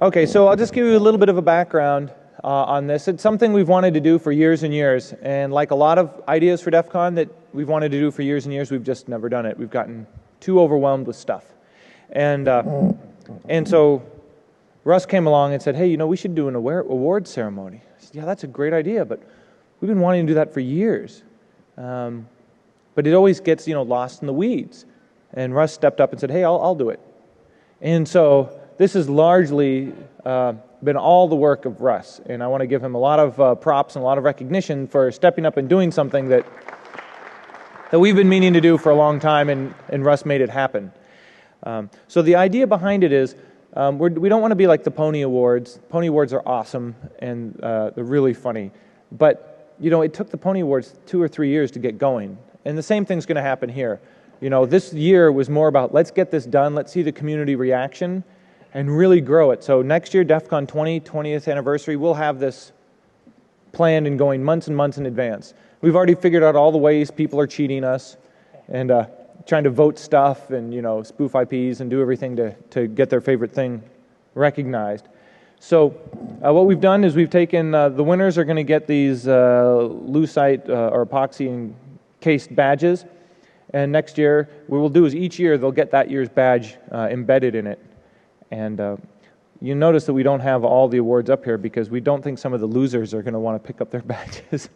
Okay, so I'll just give you a little bit of a background on this. It's something we've wanted to do for years and years, and like a lot of ideas for DEF CON that we've wanted to do for years and years, we've just never done it. We've gotten too overwhelmed with stuff. And so Russ came along and said, hey, you know, we should do an award ceremony. I said, yeah, that's a great idea, but we've been wanting to do that for years. But it always gets, you know, lost in the weeds. And Russ stepped up and said, hey, I'll do it. And so this has largely been all the work of Russ, and I want to give him a lot of props and a lot of recognition for stepping up and doing something that we've been meaning to do for a long time, and Russ made it happen. So the idea behind it is we don't want to be like the Pony Awards. Pony Awards are awesome, and they're really funny. But, you know, it took the Pony Awards 2 or 3 years to get going, and the same thing's going to happen here. You know, this year was more about let's get this done, let's see the community reaction, and really grow it. So next year, DEF CON 20th anniversary, we'll have this planned and going months and months in advance. We've already figured out all the ways people are cheating us and trying to vote stuff and, you know, spoof IPs and do everything to get their favorite thing recognized. So what we've done is we've taken, the winners are going to get these lucite or epoxy encased badges. And next year, what we'll do is each year they'll get that year's badge embedded in it. And you notice that we don't have all the awards up here because we don't think some of the losers are going to want to pick up their badges.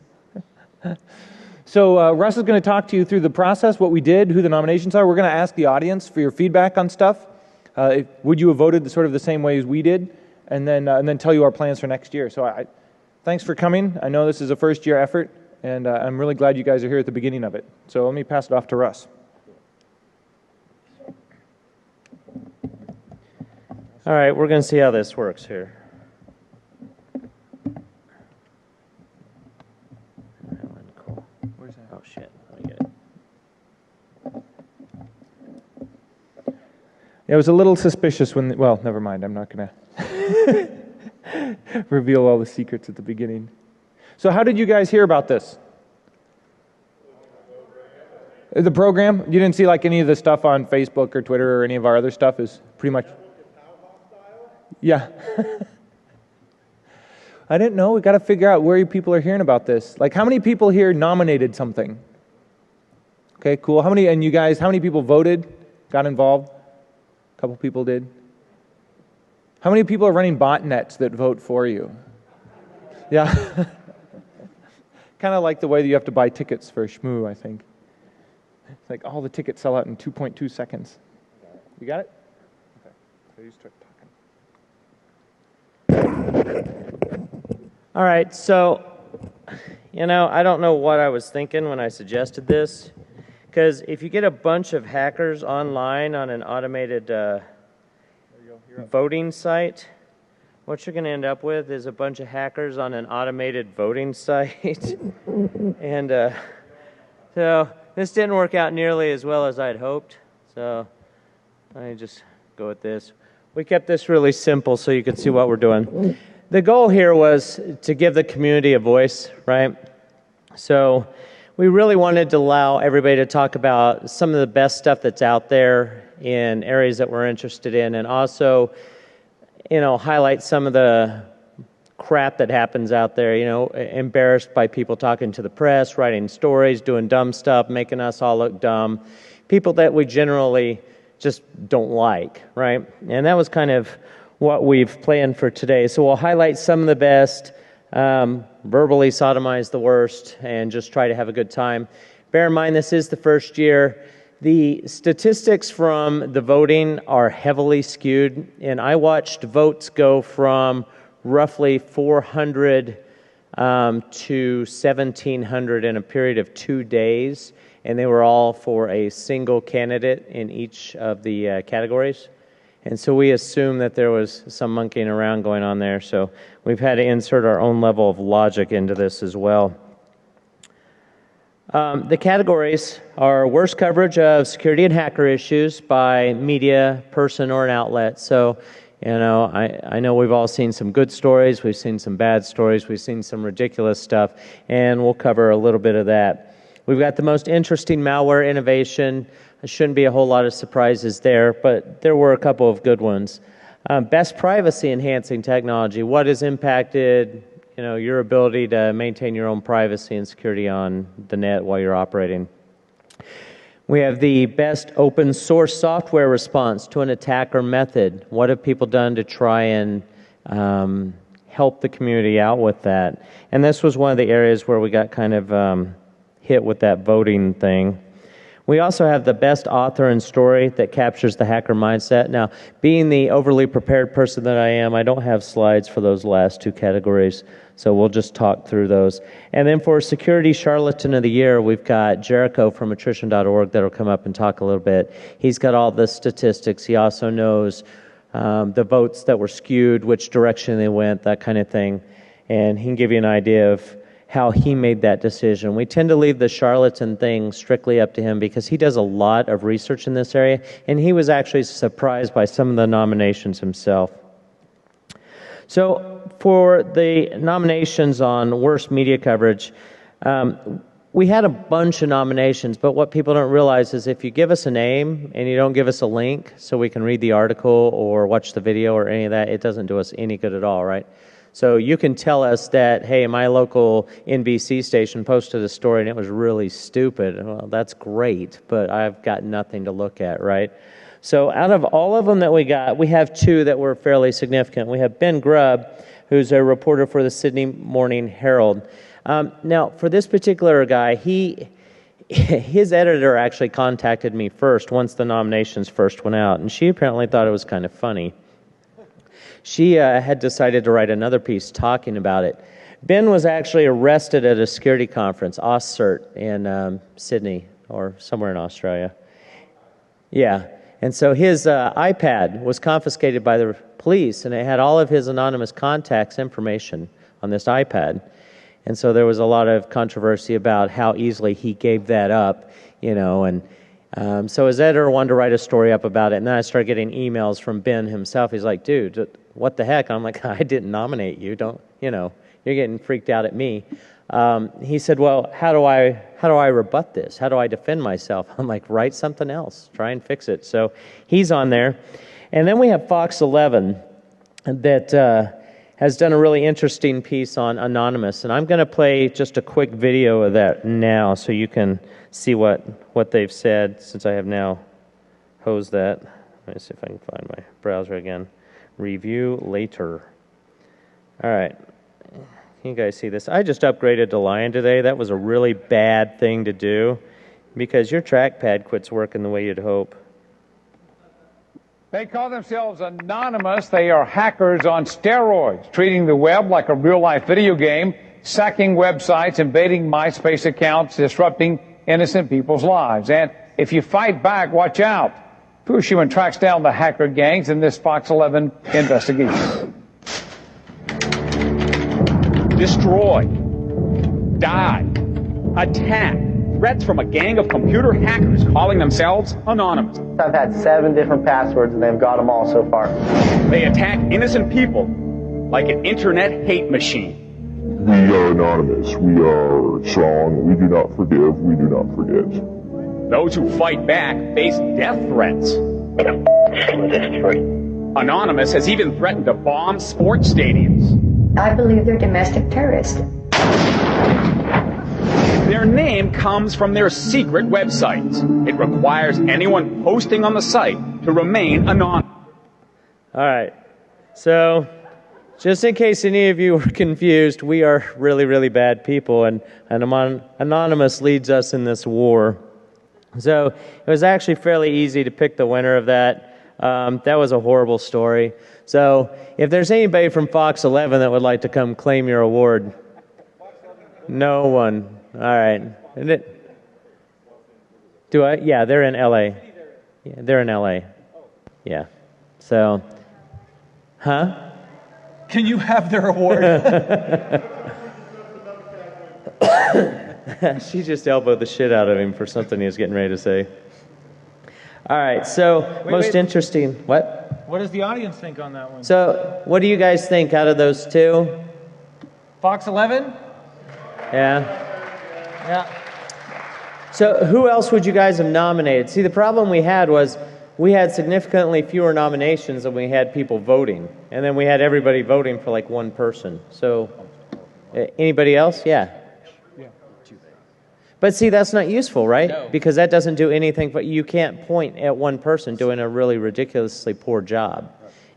So Russ is going to talk to you through the process, what we did, who the nominations are. We're going to ask the audience for your feedback on stuff. Would you have voted sort of the same way as we did? And then tell you our plans for next year. So thanks for coming. I know this is a first-year effort, and I'm really glad you guys are here at the beginning of it. So let me pass it off to Russ. All right, we're going to see how this works here. Cool. Where's that? Oh, shit. Let me get it. It was a little suspicious when, well, never mind. I'm not going to reveal all the secrets at the beginning. So how did you guys hear about this? The program? You didn't see like any of the stuff on Facebook or Twitter or any of our other stuff is pretty much... Yeah. I didn't know. We got to figure out where people are hearing about this. Like, how many people here nominated something? Okay, cool. How many? And you guys, how many people voted, got involved? A couple people did. How many people are running botnets that vote for you? Yeah. Kind of like the way that you have to buy tickets for a shmoo, I think. It's like all the tickets sell out in 2.2 seconds. You got it? Okay. So you start talking. All right, so, you know, I don't know what I was thinking when I suggested this, because if you get a bunch of hackers online on an automated voting site, what you're going to end up with is a bunch of hackers on an automated voting site. And so this didn't work out nearly as well as I'd hoped, so I just go with this. We kept this really simple so you could see what we're doing. The goal here was to give the community a voice, right? So we really wanted to allow everybody to talk about some of the best stuff that's out there in areas that we're interested in, and also, you know, highlight some of the crap that happens out there, you know, embarrassed by people talking to the press, writing stories, doing dumb stuff, making us all look dumb. People that we generally just don't like, right? And that was kind of what we've planned for today. So we'll highlight some of the best, verbally sodomize the worst, and just try to have a good time. Bear in mind, this is the first year. The statistics from the voting are heavily skewed, and I watched votes go from roughly 400 to 1,700 in a period of 2 days, and they were all for a single candidate in each of the categories. And so we assume that there was some monkeying around going on there, so we've had to insert our own level of logic into this as well. The categories are worst coverage of security and hacker issues by media, person, or an outlet. So, you know, I know we've all seen some good stories, we've seen some bad stories, we've seen some ridiculous stuff, and we'll cover a little bit of that. We've got the most interesting malware innovation. There shouldn't be a whole lot of surprises there, but there were a couple of good ones. Best privacy enhancing technology. What has impacted your ability to maintain your own privacy and security on the net while you're operating? We have the best open source software response to an attack or method. What have people done to try and help the community out with that? And this was one of the areas where we got kind of hit with that voting thing. We also have the best author and story that captures the hacker mindset. Now, being the overly prepared person that I am, I don't have slides for those last two categories, so we'll just talk through those. And then for Security Charlatan of the Year, we've got Jericho from attrition.org that'll come up and talk a little bit. He's got all the statistics. He also knows the votes that were skewed, which direction they went, that kind of thing. And he can give you an idea of how he made that decision. We tend to leave the charlatan thing strictly up to him because he does a lot of research in this area, and he was actually surprised by some of the nominations himself. So for the nominations on worst media coverage, we had a bunch of nominations, but what people don't realize is if you give us a name and you don't give us a link so we can read the article or watch the video or any of that, it doesn't do us any good at all, right? So you can tell us that, hey, my local NBC station posted a story and it was really stupid. Well, that's great, but I've got nothing to look at, right? So out of all of them that we got, we have two that were fairly significant. We have Ben Grubb, who's a reporter for the Sydney Morning Herald. Now, for this particular guy, his editor actually contacted me first once the nominations first went out, and she apparently thought it was kind of funny. She had decided to write another piece talking about it. Ben was actually arrested at a security conference, AusCert, in Sydney or somewhere in Australia. Yeah, and so his iPad was confiscated by the police, and it had all of his anonymous contacts information on this iPad. And so there was a lot of controversy about how easily he gave that up, and so his editor wanted to write a story up about it, and then I started getting emails from Ben himself. He's like, dude, what the heck? And I'm like, I didn't nominate you. You're getting freaked out at me. He said, well, how do I rebut this? How do I defend myself? I'm like, write something else. Try and fix it. So he's on there. And then we have Fox 11 that has done a really interesting piece on Anonymous. And I'm going to play just a quick video of that now so you can see what they've said, since I have now hosed that. Let me see if I can find my browser again. Review later. All right. Can you guys see this? I just upgraded to Lion today. That was a really bad thing to do because your trackpad quits working the way you'd hope. They call themselves Anonymous. They are hackers on steroids, treating the web like a real-life video game, sacking websites, invading MySpace accounts, disrupting innocent people's lives. And if you fight back, watch out. Fushman tracks down the hacker gangs in this Fox 11 investigation. Destroy, die, attack. Threats from a gang of computer hackers calling themselves Anonymous. I've had 7 different passwords and they've got them all so far. They attack innocent people like an internet hate machine. We are Anonymous. We are strong. We do not forgive. We do not forget. Those who fight back face death threats. Anonymous has even threatened to bomb sports stadiums. I believe they're domestic terrorists. Their name comes from their secret websites. It requires anyone posting on the site to remain anonymous. All right. So, just in case any of you were confused, we are really, really bad people, and Anonymous leads us in this war. So it was actually fairly easy to pick the winner of that. That was a horrible story. So if there's anybody from Fox 11 that would like to come claim your award, no one. All right. Do I? Yeah, they're in LA. Yeah, they're in LA. Yeah. So, huh? Can you have their award? She just elbowed the shit out of him for something he was getting ready to say. All right, so most interesting. What? What does the audience think on that one? So, what do you guys think out of those two? Fox 11? Yeah. Yeah. So, who else would you guys have nominated? See, the problem we had was we had significantly fewer nominations than we had people voting. And then we had everybody voting for like one person. So, anybody else? Yeah. But see, that's not useful, right? No. Because that doesn't do anything, but you can't point at one person doing a really ridiculously poor job.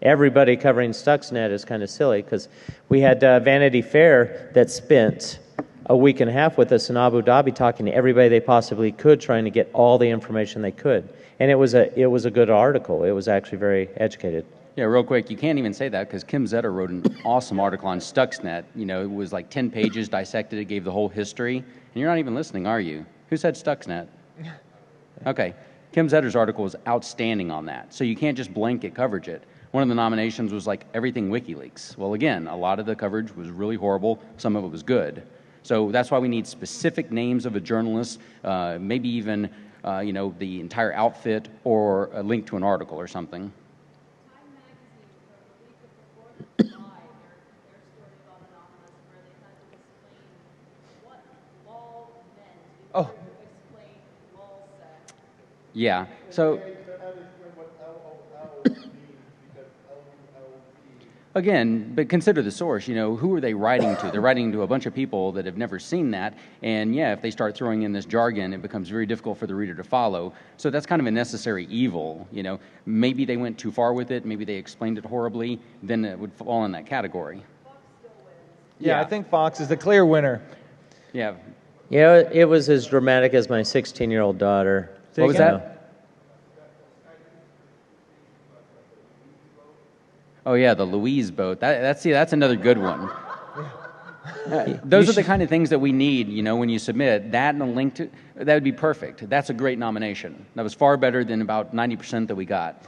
Everybody covering Stuxnet is kind of silly, because we had Vanity Fair that spent a week and a half with us in Abu Dhabi talking to everybody they possibly could, trying to get all the information they could. And it was a good article. It was actually very educated. Yeah, real quick, you can't even say that because Kim Zetter wrote an awesome article on Stuxnet. You know, it was like 10 pages, dissected it, gave the whole history. And you're not even listening, are you? Who said Stuxnet? Okay. Kim Zetter's article was outstanding on that. So you can't just blanket coverage it. One of the nominations was like everything WikiLeaks. Well, again, a lot of the coverage was really horrible. Some of it was good. So that's why we need specific names of a journalist, maybe even, you know, the entire outfit or a link to an article or something. Oh. Yeah. So again, but consider the source. You know, who are they writing to? They're writing to a bunch of people that have never seen that. And yeah, if they start throwing in this jargon, it becomes very difficult for the reader to follow. So that's kind of a necessary evil. You know, maybe they went too far with it. Maybe they explained it horribly. Then it would fall in that category. Yeah, I think Fox is the clear winner. Yeah. Yeah, it was as dramatic as my 16-year-old daughter. What was that? Oh yeah, the Louise boat. That's another good one. Those are the kind of things that we need, you know, when you submit that and a link to that would be perfect. That's a great nomination. That was far better than about 90% that we got.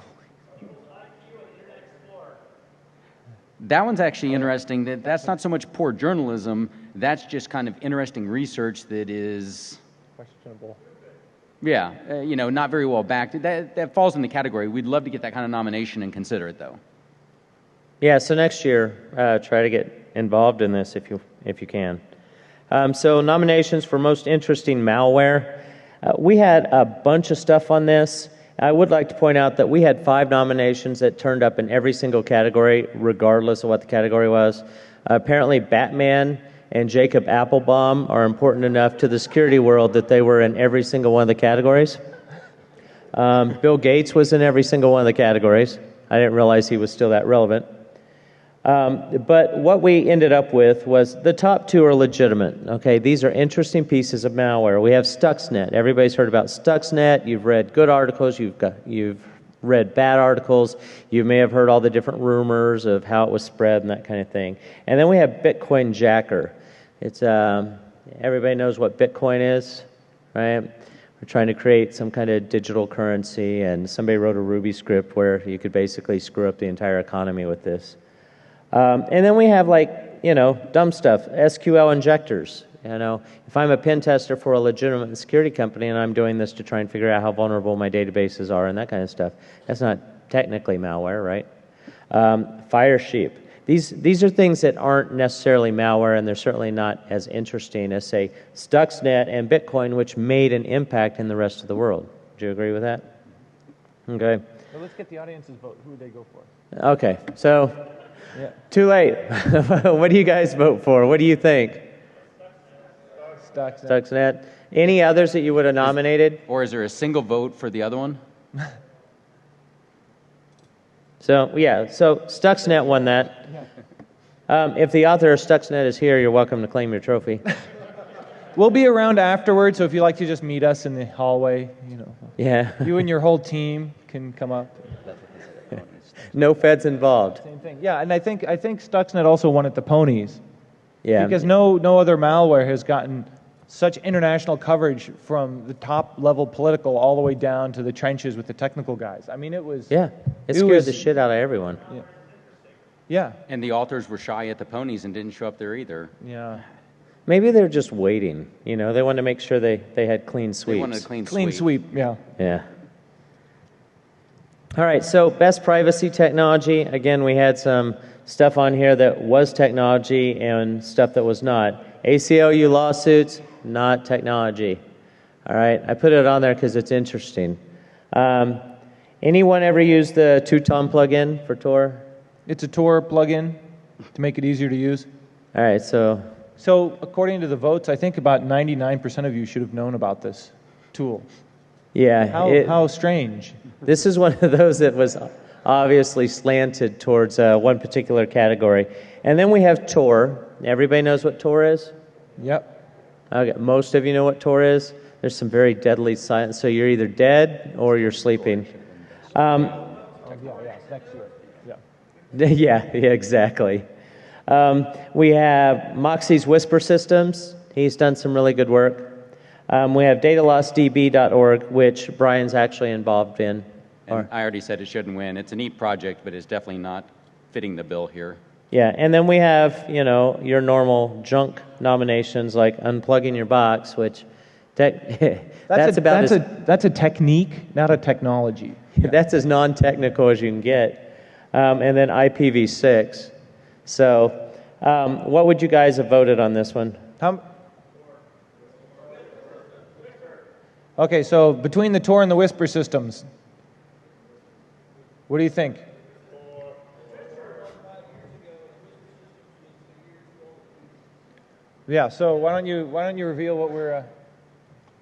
That one's actually interesting. That's not so much poor journalism. That's just kind of interesting research that is questionable. Yeah, you know, not very well backed. That falls in the category. We'd love to get that kind of nomination and consider it, though. Yeah, so next year, try to get involved in this if you can. So nominations for most interesting malware. We had a bunch of stuff on this. I would like to point out that we had 5 nominations that turned up in every single category, regardless of what the category was. Apparently, Batman and Jacob Applebaum are important enough to the security world that they were in every single one of the categories. Bill Gates was in every single one of the categories. I didn't realize he was still that relevant. But what we ended up with was the top 2 are legitimate. Okay, these are interesting pieces of malware. We have Stuxnet. Everybody's heard about Stuxnet. You've read good articles. You've read bad articles. You may have heard all the different rumors of how it was spread and that kind of thing. And then we have Bitcoin Jacker. It's everybody knows what Bitcoin is, right? We're trying to create some kind of digital currency, and somebody wrote a Ruby script where you could basically screw up the entire economy with this. And then we have, like, you know, dumb stuff, SQL injectors. You know, if I'm a pen tester for a legitimate security company and I'm doing this to try and figure out how vulnerable my databases are and that kind of stuff, that's not technically malware, right? Firesheep. These are things that aren't necessarily malware, and they're certainly not as interesting as, say, Stuxnet and Bitcoin, which made an impact in the rest of the world. Do you agree with that? Okay. Well, let's get the audience's vote. Who would they go for? Okay, so yeah. Too late. What do you guys vote for? What do you think? Stuxnet. Any others that you would have nominated? Or is there a single vote for the other one? So, yeah, so Stuxnet won that. If the author of Stuxnet is here, you're welcome to claim your trophy. We'll be around afterwards, so if you'd like to just meet us in the hallway, you know. Yeah. You and your whole team can come up. No feds involved. Same thing. Yeah, and I think Stuxnet also won at the ponies. Yeah. Because no other malware has gotten such international coverage from the top level political all the way down to the trenches with the technical guys. I mean, it was... Yeah, it scared the shit out of everyone. Yeah. Yeah. And the authors were shy at the ponies and didn't show up there either. Yeah. Maybe they're just waiting. You know, they wanted to make sure they had clean sweeps. They wanted a Clean sweep, yeah. Yeah. All right, so best privacy technology. Again, we had some stuff on here that was technology and stuff that was not. ACLU lawsuits, not technology. All right, I put it on there because it's interesting. Anyone ever use the Teuton plugin for Tor? It's a Tor plugin to make it easier to use. All right, so So according to the votes, I think about 99% of you should have known about this tool. yeah, How strange. this is one of those that was obviously slanted towards one particular category. And then we have Tor. Everybody knows what Tor is? Yep. Okay, most of you know what Tor is. There's some very deadly silence. So you're either dead or you're sleeping. Yeah, exactly. We have Moxie's Whisper Systems. He's done some really good work. We have datalossdb.org, which Brian's actually involved in. And I already said it shouldn't win. It's a neat project, but it's definitely not fitting the bill here. Yeah, and then we have, your normal junk nominations like unplugging your box, which that's a technique, not a technology. That's as non-technical as you can get. And then IPv6. So what would you guys have voted on this one? Okay, so between the Tor and the Whisper systems, what do you think? Yeah, so why don't you reveal what we're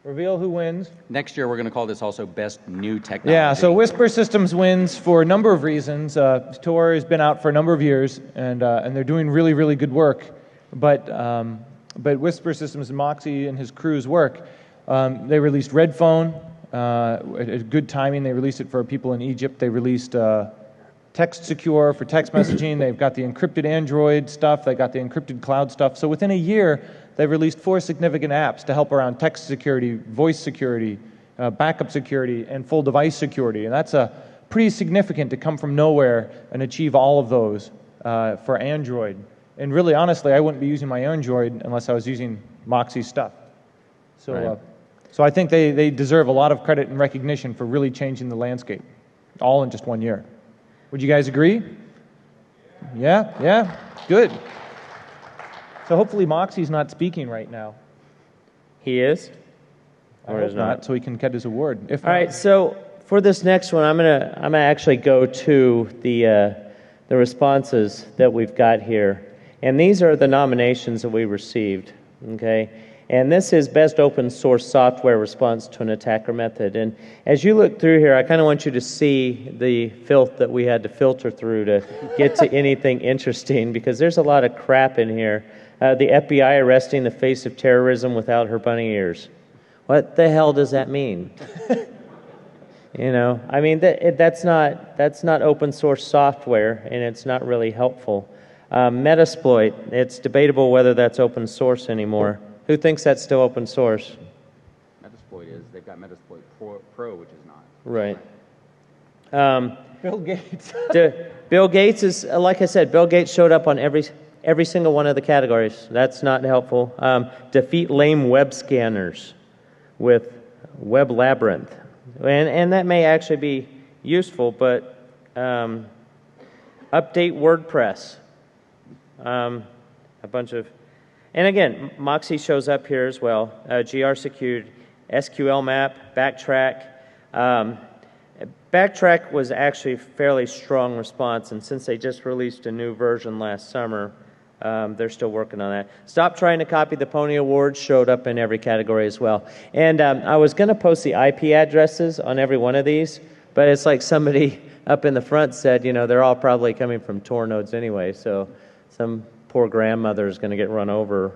reveal who wins? Next year, we're going to call this also Best New Technology. Yeah, so Whisper Systems wins for a number of reasons. Tor has been out for a number of years, and they're doing really, really good work. But Whisper Systems and Moxie and his crew's work, they released Red Phone, at good timing. They released it for people in Egypt. They released Text Secure for text messaging. They've got the encrypted Android stuff. They got the encrypted cloud stuff. So within a year, they've released 4 significant apps to help around text security, voice security, backup security, and full device security. And that's pretty significant to come from nowhere and achieve all of those for Android. And really, honestly, I wouldn't be using my Android unless I was using Moxie's stuff. So, Right. So I think they deserve a lot of credit and recognition for really changing the landscape, all in just 1 year. Would you guys agree? Yeah, good. So hopefully Moxie's not speaking right now. He is? I hope not, so he can get his award. If All right, so for this next one, I'm gonna actually go to the responses that we've got here, and these are the nominations that we received. Okay, and this is best open source software response to an attacker method. And as you look through here, I kind of want you to see the filth that we had to filter through to get to anything interesting, because there's a lot of crap in here. The FBI arresting the face of terrorism without her bunny ears. What the hell does that mean? I mean, that's not open source software, and it's not really helpful. Metasploit, it's debatable whether that's open source anymore. Who thinks that's still open source? Metasploit is. They've got Metasploit Pro, which is not. Right. Bill Gates. Bill Gates is, like I said, Bill Gates showed up on every single one of the categories. That's not helpful. Defeat lame web scanners with Web Labyrinth. And that may actually be useful, but update WordPress. A bunch of, and again, Moxie shows up here as well. GR secured, SQL map, Backtrack. Backtrack was actually a fairly strong response, and since they just released a new version last summer, they're still working on that. Stop trying to copy the Pony Awards showed up in every category as well. And I was going to post the IP addresses on every one of these, but it's like somebody up in the front said, they're all probably coming from Tor nodes anyway, so some poor grandmother is going to get run over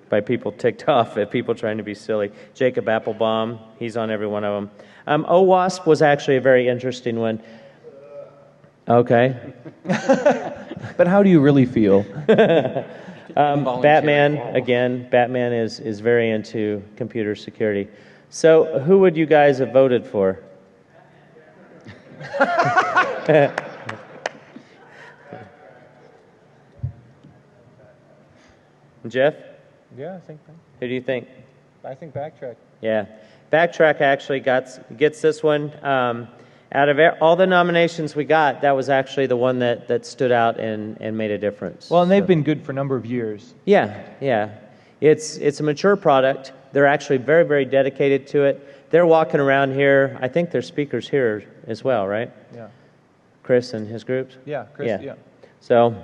by people ticked off at people trying to be silly. Jacob Applebaum, he's on every one of them. OWASP was actually a very interesting one. Okay. But how do you really feel? Batman, again, Batman is very into computer security. So who would you guys have voted for? Jeff? Yeah, I think. Who do you think? I think Backtrack. Yeah. Backtrack actually gets this one. Out of all the nominations we got, that was actually the one that stood out and made a difference. Well, and they've been good for a number of years. Yeah. It's a mature product. They're actually very, very dedicated to it. they're walking around here. I think they're speakers here as well, right? Yeah. Chris and his groups? Yeah, Chris, yeah. So,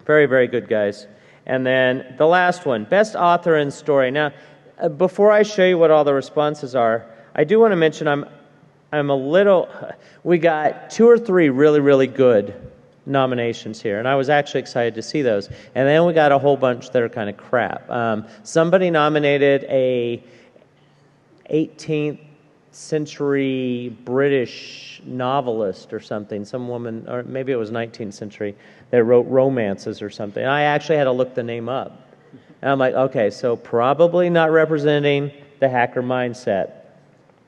very, very good guys. And then the last one, best author and story. Now, before I show you what all the responses are, I do want to mention we got 2 or 3 really, really good nominations here, and I was actually excited to see those. And then we got a whole bunch that are kind of crap. Somebody nominated a 18th century British novelist or something, some woman, or maybe it was 19th century, that wrote romances or something. And I actually had to look the name up. And I'm like, okay, so probably not representing the hacker mindset.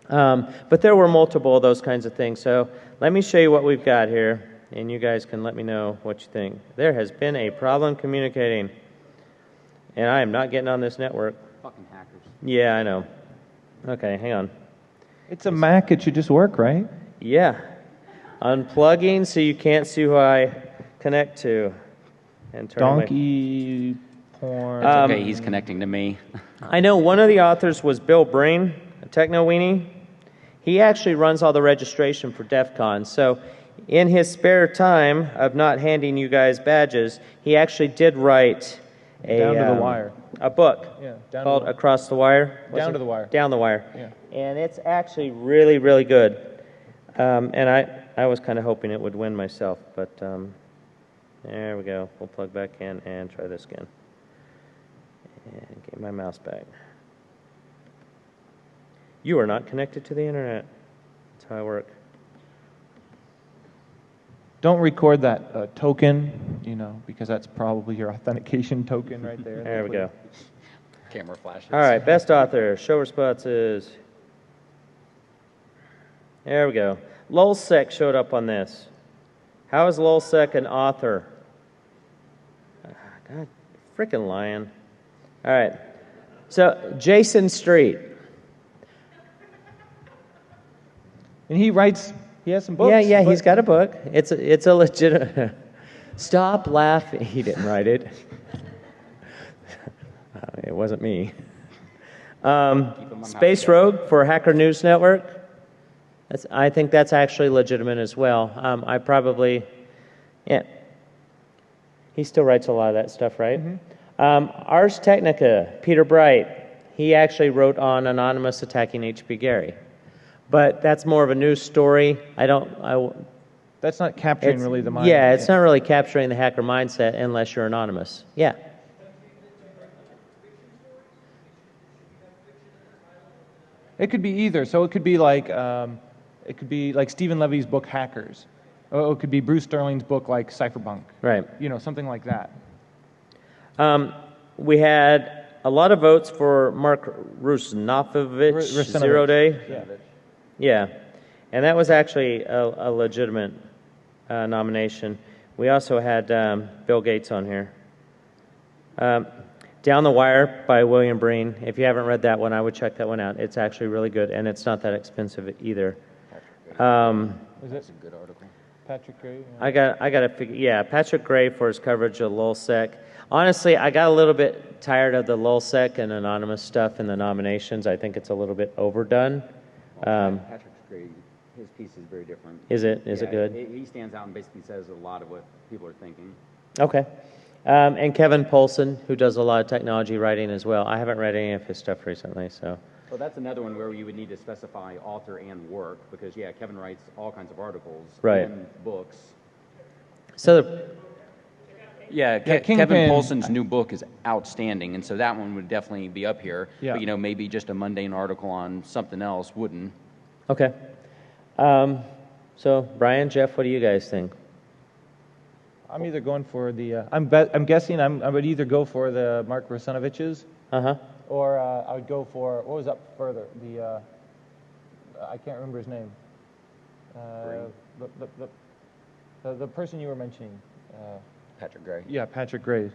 But there were multiple of those kinds of things. So let me show you what we've got here, and you guys can let me know what you think. There has been a problem communicating, and I am not getting on this network. Fucking hackers. Yeah, I know. Okay, hang on. It's a Mac, it should just work, right? Yeah. Unplugging so you can't see who I connect to. And turn Donkey porn. Okay, he's connecting to me. I know one of the authors was Bill Breen, a techno weenie. He actually runs all the registration for DEFCON. So in his spare time of not handing you guys badges, he actually did write Down to the Wire. A book Down called to the, Across the Wire. Down to the Wire. Down the Wire. Yeah. And it's actually really, really good. And I was kind of hoping it would win myself, but there we go. We'll plug back in and try this again. And get my mouse back. You are not connected to the internet. That's how I work. Don't record that token, because that's probably your authentication token right there. There we go. Camera flashes. All right, best author. Show responses. There we go. Lulsec showed up on this. How is Lulsec an author? God, freaking lying. All right. So, Jason Street. And he has some books. Yeah, he's got a book. It's a legitimate. Stop laughing. He didn't write it. It wasn't me. Space Rogue for Hacker News Network. I think that's actually legitimate as well. He still writes a lot of that stuff, right? Mm-hmm. Ars Technica, Peter Bright. He actually wrote on Anonymous attacking H.P. Gary. But that's more of a news story. That's not capturing really the mind. Yeah, it's not really capturing the hacker mindset unless you're anonymous. Yeah. It could be either. So it could be like Stephen Levy's book Hackers. Or it could be Bruce Sterling's book like Cypherpunk. Right. Something like that. We had a lot of votes for Mark Rusnofovich, Zero Day. Yeah. And that was actually a legitimate nomination. We also had Bill Gates on here. Down the Wire by William Breen. If you haven't read that one, I would check that one out. It's actually really good, and it's not that expensive either. Is that a good article? Patrick Gray? I got to figure. Yeah, Patrick Gray for his coverage of Lulsec. Honestly, I got a little bit tired of the Lulsec and anonymous stuff in the nominations. I think it's a little bit overdone. Patrick's great. His piece is very different. Is it? Is it good? He stands out and basically says a lot of what people are thinking. Okay. And Kevin Polson, who does a lot of technology writing as well. I haven't read any of his stuff recently, so. Well, that's another one where you would need to specify author and work because, Kevin writes all kinds of articles and books. So, Kevin Polson's new book is outstanding, and so that one would definitely be up here. Yeah. But, maybe just a mundane article on something else wouldn't. Okay. So, Brian, Jeff, what do you guys think? I'm either going for the. I'm guessing I would either go for the Mark Rusinovich's. Or I would go for what was up further. The I can't remember his name. The person you were mentioning. Patrick Gray. Yeah, Patrick Gray.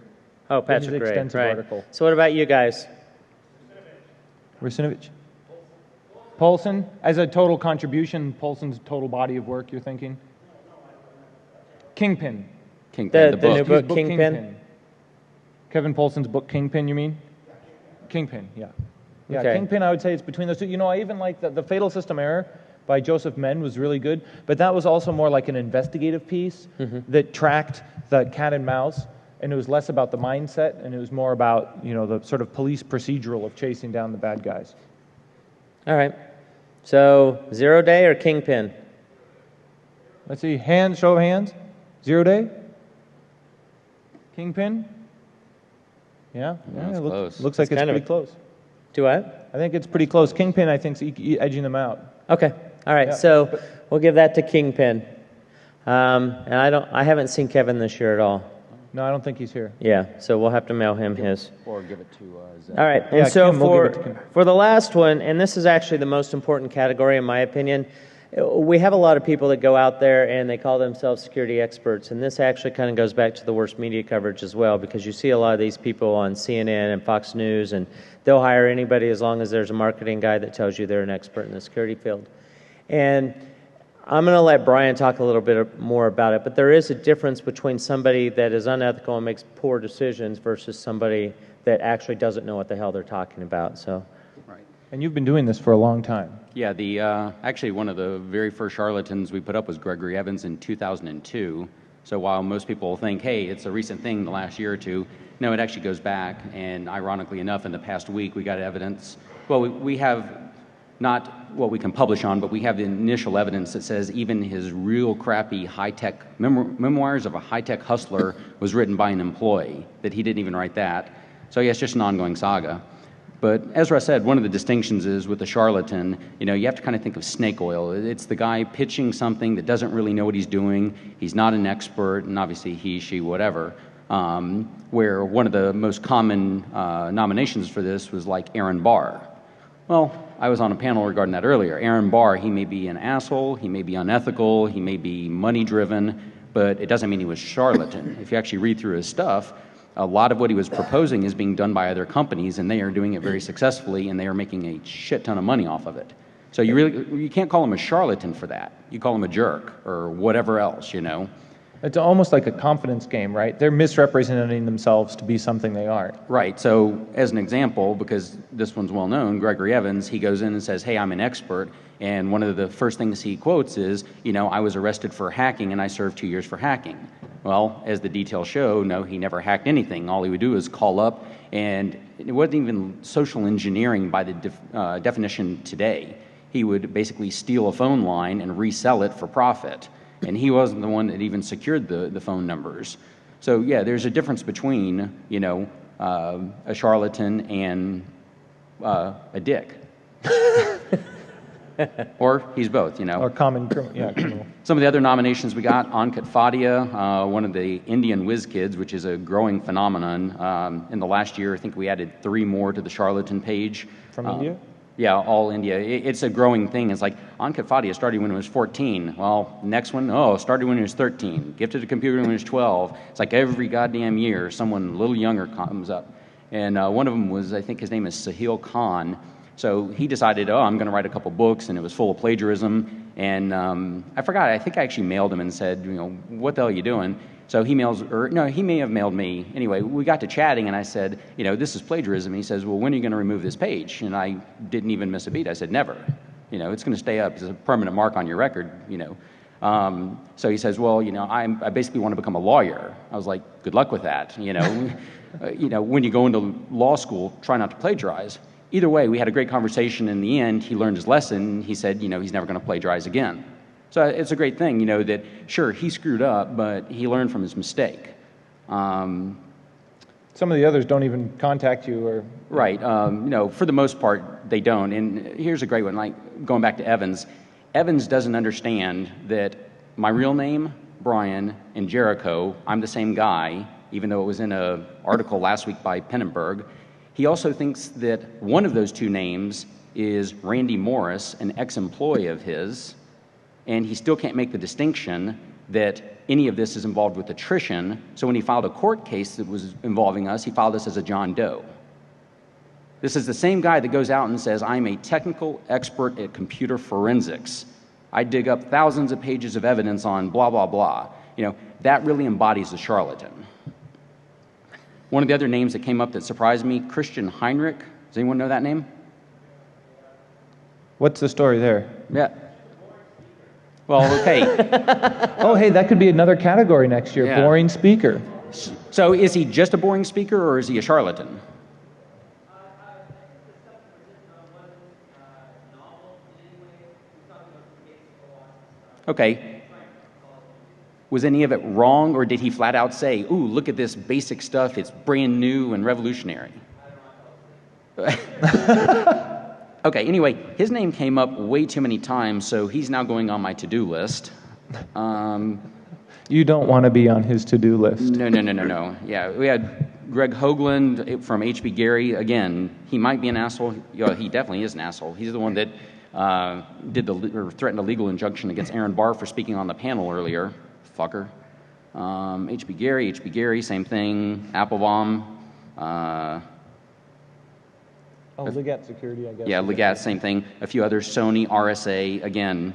Oh, Patrick Gray. Extensive right. article. So, what about you guys? Rusinovich. Polson, as a total contribution, Polson's total body of work. You're thinking. Kingpin. The new book, Kingpin? Kevin Polson's book, Kingpin, you mean? Kingpin, yeah. Yeah, Okay. Kingpin, I would say it's between those two. You know, I even like the Fatal System Error by Joseph Menn was really good, but that was also more like an investigative piece that tracked the cat and mouse, and it was less about the mindset, and it was more about, you know, the sort of police procedural of chasing down the bad guys. All right. So 0 Day or Kingpin? Let's see, show of hands. 0 Day? Kingpin? Yeah, That's it close. looks like it's kind of pretty close. Do what? I think it's pretty close. Kingpin, I think, is edging them out. Okay. All right. Yeah. So we'll give that to Kingpin. And I haven't seen Kevin this year at all. No, I don't think he's here. Yeah. So we'll have to mail him his. Or give it to Zach. All right. And Yeah, so Kim, we'll give it to Kim. for the last one, and this is actually the most important category in my opinion, we have a lot of people that go out there and they call themselves security experts, and this actually kind of goes back to the worst media coverage as well, because you see a lot of these people on CNN and Fox News, and they'll hire anybody as long as there's a marketing guy that tells you they're an expert in the security field. And I'm going to let Brian talk a little bit more about it, but there is a difference between somebody that is unethical and makes poor decisions versus somebody that actually doesn't know what the hell they're talking about. So. Right. And you've been doing this for a long time. Yeah, actually one of the very first charlatans we put up was Gregory Evans in 2002. So while most people think, hey, it's a recent thing, the last year or two, no, it actually goes back. And ironically enough, in the past week, we got evidence. Well, we have not what we can publish on, but we have the initial evidence that says even his real crappy high-tech memoirs of a high-tech hustler was written by an employee, that he didn't even write that. So yeah, it's just an ongoing saga. But as Russ said, one of the distinctions is with the charlatan, you know, you have to kind of think of snake oil. It's the guy pitching something that doesn't really know what he's doing. He's not an expert, and obviously he, she, whatever. Where one of the most common nominations for this was like Aaron Barr. Well, I was on a panel regarding that earlier. Aaron Barr, he may be an asshole, he may be unethical, he may be money-driven, but it doesn't mean he was charlatan. If you actually read through his stuff, a lot of what he was proposing is being done by other companies, and they are doing it very successfully, and they are making a shit ton of money off of it. So you can't call him a charlatan for that. You call him a jerk or whatever else, you know. It's almost like a confidence game, right? They're misrepresenting themselves to be something they aren't. Right. So as an example, because this one's well known, Gregory Evans, he goes in and says, hey, I'm an expert. And one of the first things he quotes is, you know, I was arrested for hacking and I served 2 years for hacking. Well, as the details show, no, he never hacked anything. All he would do is call up, and it wasn't even social engineering by the definition today. He would basically steal a phone line and resell it for profit. And he wasn't the one that even secured the phone numbers. So yeah, there's a difference between, you know, a charlatan and a dick. Or he's both, you know. Or criminal. Some of the other nominations we got, Ankit Fadia, one of the Indian whiz kids, which is a growing phenomenon. In the last year, I think we added 3 more to the charlatan page. From India? Yeah, all India. It's a growing thing. It's like Ankit Fadia started when he was 14. Well, next one, started when he was 13. Gifted a computer when he was 12. It's like every goddamn year, someone a little younger comes up. And one of them was, I think his name is Sahil Khan. So he decided, I'm going to write a couple books, and it was full of plagiarism. And I forgot, I think I actually mailed him and said, you know, what the hell are you doing? So he may have mailed me. Anyway, we got to chatting, and I said, you know, this is plagiarism. And he says, well, when are you going to remove this page? And I didn't even miss a beat. I said, never. You know, it's going to stay up. It's a permanent mark on your record, you know. So he says, well, you know, I basically want to become a lawyer. I was like, good luck with that, you know. You know, when you go into law school, try not to plagiarize. Either way, we had a great conversation. In the end, he learned his lesson. He said, you know, he's never going to plagiarize again. So it's a great thing, you know, that sure, he screwed up, but he learned from his mistake. Some of the others don't even contact you or... Right. You know, for the most part, they don't. And here's a great one, like going back to Evans. Evans doesn't understand that my real name, Brian, and Jericho, I'm the same guy, even though it was in an article last week by Pennenberg. He also thinks that one of those two names is Randy Morris, an ex-employee of his, and he still can't make the distinction that any of this is involved with attrition. So when he filed a court case that was involving us, he filed us as a John Doe. This is the same guy that goes out and says, I'm a technical expert at computer forensics. I dig up thousands of pages of evidence on blah, blah, blah. You know, that really embodies the charlatan. One of the other names that came up that surprised me, Christian Heinrich. Does anyone know that name? What's the story there? Yeah. Well, okay. Oh, hey, that could be another category next year, Yeah. boring speaker. So is he just a boring speaker, or is he a charlatan? Okay. Was any of it wrong, or did he flat out say, ooh, look at this basic stuff, it's brand new and revolutionary? Okay, anyway, his name came up way too many times, so he's now going on my to-do list. You don't want to be on his to-do list. No. Yeah, we had Greg Hoagland from HB Gary. Again, he might be an asshole. Yeah, he definitely is an asshole. He's the one that threatened a legal injunction against Aaron Barr for speaking on the panel earlier. Fucker. HB Gary, same thing. Applebaum. Legat Security, I guess. Yeah, Legat, same thing. A few others. Sony, RSA. Again,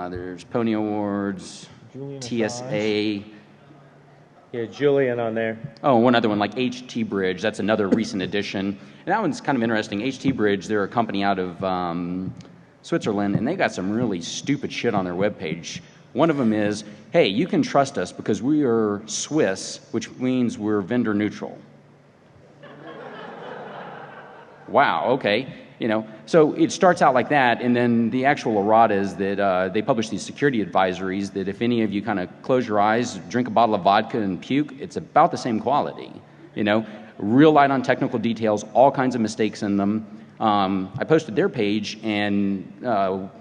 there's Pony Awards, Julian TSA. Yeah, Julian on there. Oh, one other one, like HT Bridge. That's another recent addition. And that one's kind of interesting. HT Bridge, they're a company out of Switzerland, and they got some really stupid shit on their webpage. One of them is, hey, you can trust us because we are Swiss, which means we're vendor neutral. Wow, okay. So it starts out like that, and then the actual errata is that they publish these security advisories that if any of you kind of close your eyes, drink a bottle of vodka and puke, it's about the same quality. Real light on technical details, all kinds of mistakes in them. I posted their page, and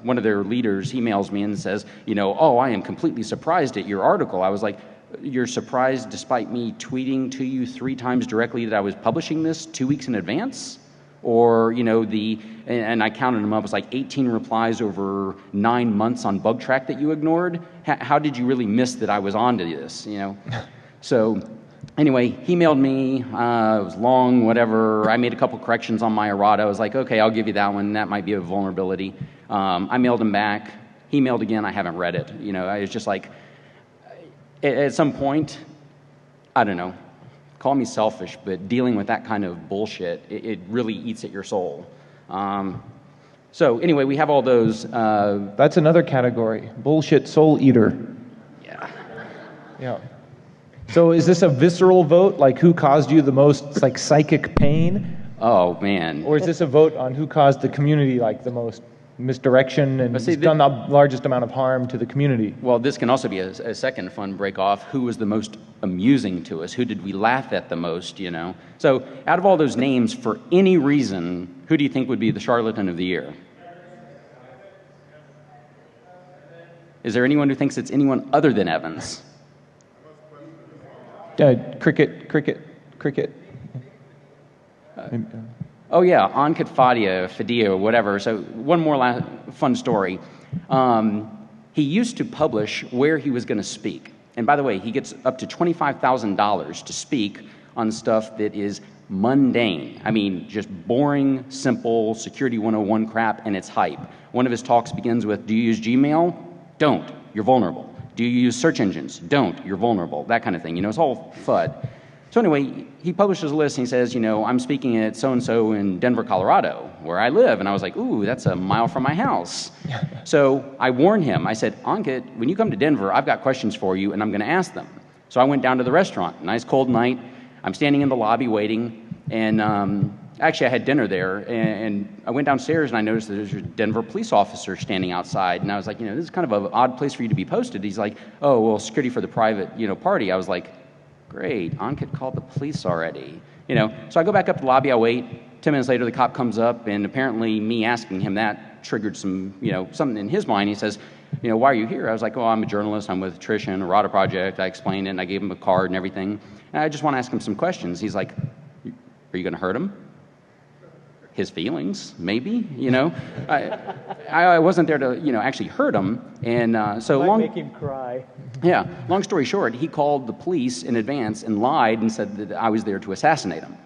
one of their leaders emails me and says, oh, I am completely surprised at your article. I was like, you're surprised despite me tweeting to you 3 times directly that I was publishing this 2 weeks in advance? Or, and I counted them up, it was like 18 replies over 9 months on bug track that you ignored. How did you really miss that I was onto this, So anyway, he mailed me, it was long, whatever. I made a couple corrections on my errata. I was like, okay, I'll give you that one. That might be a vulnerability. I mailed him back. He mailed again. I haven't read it. I was just like, at some point, I don't know. Call me selfish, but dealing with that kind of bullshit, it really eats at your soul. So anyway, we have all those. That's another category, bullshit soul eater. Yeah. So is this a visceral vote, like who caused you the most psychic pain? Oh, man. Or is this a vote on who caused the community the most misdirection and done the largest amount of harm to the community? Well, this can also be a second fun break-off. Who was the most amusing to us? Who did we laugh at the most, So out of all those names, for any reason, who do you think would be the charlatan of the year? Is there anyone who thinks it's anyone other than Evans? Cricket. Oh, yeah, Ankit Fadia, whatever. So one more fun story. He used to publish where he was going to speak. And by the way, he gets up to $25,000 to speak on stuff that is mundane. I mean, just boring, simple Security 101 crap, and it's hype. One of his talks begins with, do you use Gmail? Don't. You're vulnerable. Do you use search engines? Don't. You're vulnerable. That kind of thing. It's all FUD. So anyway, he publishes a list and he says, I'm speaking at so-and-so in Denver, Colorado, where I live. And I was like, ooh, that's a mile from my house. So I warned him. I said, Ankit, when you come to Denver, I've got questions for you, and I'm going to ask them. So I went down to the restaurant. Nice cold night. I'm standing in the lobby waiting. And actually, I had dinner there. And I went downstairs, and I noticed that there's a Denver police officer standing outside. And I was like, this is kind of an odd place for you to be posted. He's like, oh, well, security for the private, party. I was like, great, Ankit called the police already. So I go back up to the lobby, I wait. 10 minutes later, the cop comes up, and apparently me asking him that triggered some, something in his mind. He says, why are you here? I was like, oh, I'm a journalist. I'm with Trish and Errata Project. I explained it, and I gave him a card and everything. And I just want to ask him some questions. He's like, are you going to hurt him? His feelings, maybe, I wasn't there to, actually hurt him. And so make him cry. Yeah, long story short, he called the police in advance and lied and said that I was there to assassinate him.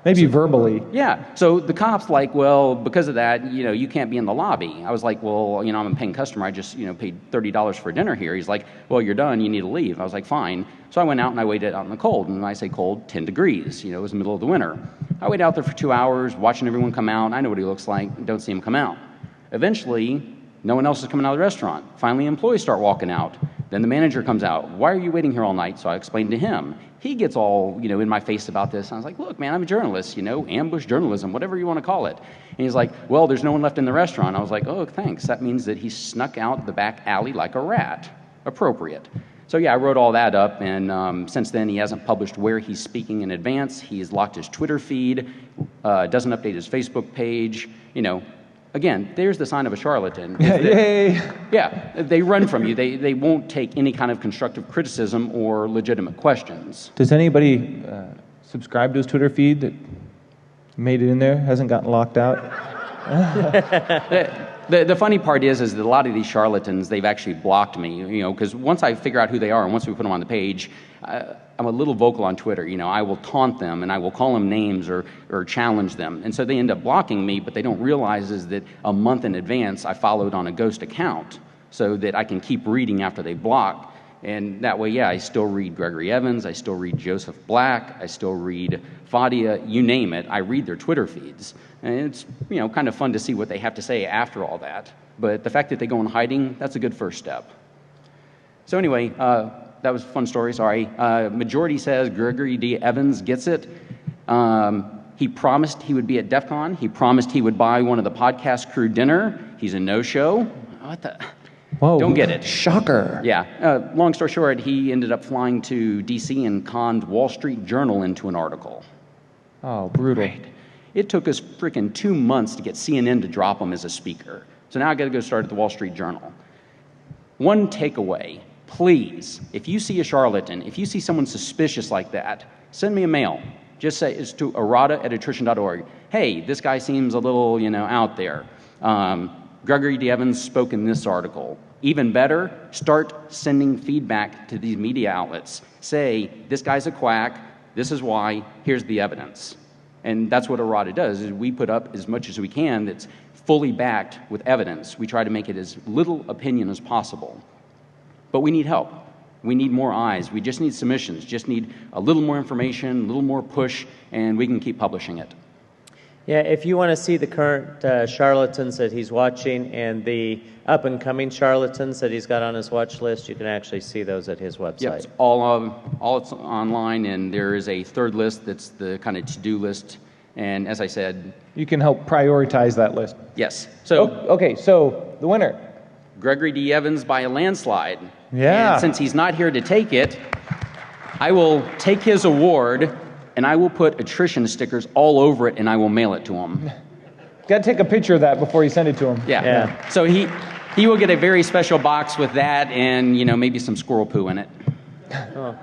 Maybe verbally. Yeah, so the cop's like, well, because of that, you can't be in the lobby. I was like, well, I'm a paying customer. I just, paid $30 for dinner here. He's like, well, you're done. You need to leave. I was like, fine. So I went out and I waited out in the cold. And when I say cold, 10 degrees. It was the middle of the winter. I wait out there for 2 hours, watching everyone come out. I know what he looks like. Don't see him come out. Eventually, no one else is coming out of the restaurant. Finally, employees start walking out. Then the manager comes out. Why are you waiting here all night? So I explained to him. He gets all, in my face about this. I was like, look, man, I'm a journalist, ambush journalism, whatever you want to call it. And he's like, well, there's no one left in the restaurant. I was like, oh, thanks. That means that he snuck out the back alley like a rat. Appropriate. So yeah, I wrote all that up, and since then he hasn't published where he's speaking in advance. He's locked his Twitter feed, doesn't update his Facebook page. Again, there's the sign of a charlatan. Yay! Yeah, they run from you. They won't take any kind of constructive criticism or legitimate questions. Does anybody subscribe to his Twitter feed that made it in there, hasn't gotten locked out? The funny part is that a lot of these charlatans, they've actually blocked me, because once I figure out who they are and once we put them on the page, I'm a little vocal on Twitter. I will taunt them and I will call them names or challenge them. And so they end up blocking me, but they don't realize is that a month in advance I followed on a ghost account so that I can keep reading after they block. And that way, yeah, I still read Gregory Evans, I still read Joseph Black, I still read Fadia, you name it, I read their Twitter feeds. And it's, kind of fun to see what they have to say after all that. But the fact that they go in hiding, that's a good first step. So anyway, that was a fun story, sorry. Majority says Gregory D. Evans gets it. He promised he would be at DEFCON. He promised he would buy one of the podcast crew dinner. He's a no-show. What the... Whoa. Don't get it. Shocker. Yeah. Long story short, he ended up flying to D.C. and conned Wall Street Journal into an article. Oh, brutal. Right. It took us freaking 2 months to get CNN to drop him as a speaker. So now I got to go start at the Wall Street Journal. One takeaway, please, if you see a charlatan, if you see someone suspicious like that, send me a mail. Just say it's to arata@attrition.org. Hey, this guy seems a little, out there. Gregory D. Evans spoke in this article. Even better, start sending feedback to these media outlets. Say, this guy's a quack, this is why, here's the evidence. And that's what Arata does, is we put up as much as we can that's fully backed with evidence. We try to make it as little opinion as possible. But we need help. We need more eyes. We just need submissions, just need a little more information, a little more push, and we can keep publishing it. Yeah, if you want to see the current charlatans that he's watching and the up-and-coming charlatans that he's got on his watch list, you can actually see those at his website. Yeah, it's all it's online, and there is a third list that's the kind of to-do list. And as I said... You can help prioritize that list. Yes. So okay, so the winner. Gregory D. Evans by a landslide. Yeah. And since he's not here to take it, I will take his award... and I will put attrition stickers all over it, and I will mail it to him. Got to take a picture of that before you send it to him. Yeah. So he will get a very special box with that and, maybe some squirrel poo in it. Oh. All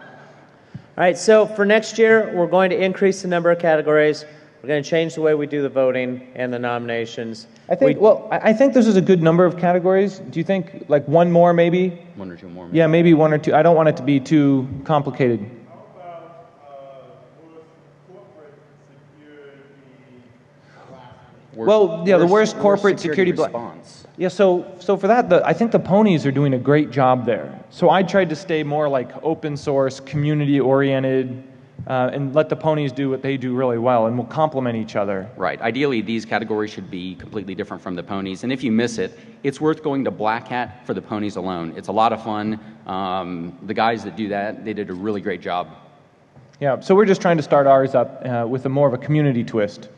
right, so for next year, we're going to increase the number of categories. We're going to change the way we do the voting and the nominations. I think this is a good number of categories. Do you think, like, one more maybe? One or two more. Maybe. Yeah, maybe one or two. I don't want it to be too complicated. The worst corporate security response. Yeah, so for that, I think the ponies are doing a great job there. So I tried to stay more like open source, community oriented, and let the ponies do what they do really well, and we'll complement each other. Right. Ideally, these categories should be completely different from the ponies, and if you miss it, it's worth going to Black Hat for the ponies alone. It's a lot of fun. The guys that do that, they did a really great job. Yeah, so we're just trying to start ours up with more of a community twist.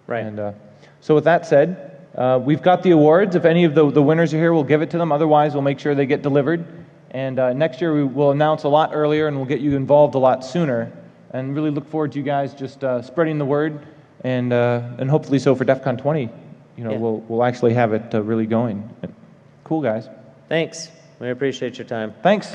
Right. And so with that said, we've got the awards. If any of the winners are here, we'll give it to them. Otherwise, we'll make sure they get delivered. And next year, we will announce a lot earlier, and we'll get you involved a lot sooner. And really look forward to you guys just spreading the word, and hopefully so for DEFCON 20. We'll actually have it really going. Cool, guys. Thanks. We appreciate your time. Thanks.